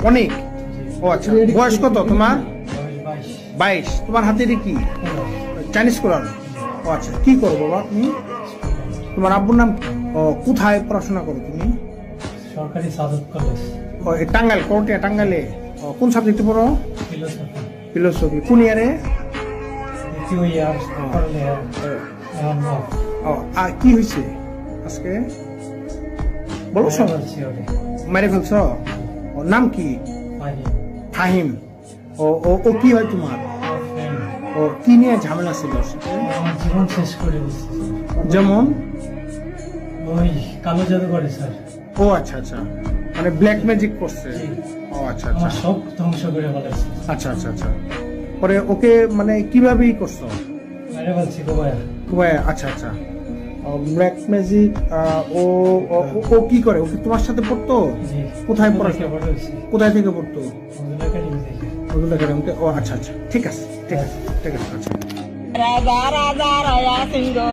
অনেক। ও আচ্ছা, বয়স কত তোমার? 22। তোমার হাতে এটা কি? চাইনিজ কোরআন। ও আচ্ছা, কি করো বাবা তুমি? তোমার আব্বুর নাম কি? ও, কোথায় পড়াশোনা করো তুমি? সরকারি সাদত কলেজ। ও, টাঙ্গাইল, করটিয়া টাঙ্গাইলে। ও, কোন সাবজেক্টে পড়ো? ফিলোসফি। ফিলোসফি। কোন ইয়ারে? দ্বিতীয় ইয়ার, করলে এখন ও, আর কি হয়েছে আজকে বলো সব? মেরে ফেলছ? ও, নাম কি? ফাহিম। ও ও ও কি হয় তোমার? ও, কি নিয়ে ঝামেলা ছিল? আমার জীবন শেষ করে দিচ্ছে। যেমন? ওই কালো জাদু করে স্যার। ও আচ্ছা আচ্ছা, মানে ব্ল্যাক ম্যাজিক করছে। ও আচ্ছা আচ্ছা, আমার সব ধ্বংস করে ফেলেছে। আচ্ছা আচ্ছা আচ্ছা। পরে ওকে মানে কিভাবেই করছো? মেরে ফেলছি গোবায়া। গোবায়। আচ্ছা আচ্ছা, ব্ল্যাক ম্যাজিক। ও ও ও কি করে? ওকে তোমার সাথে পড়তো? কোথায় পড়াশোনা? কোথায় থেকে পড়তো? ও আচ্ছা আচ্ছা, ঠিক আছে ঠিক আছে ঠিক আছে। আচ্ছা।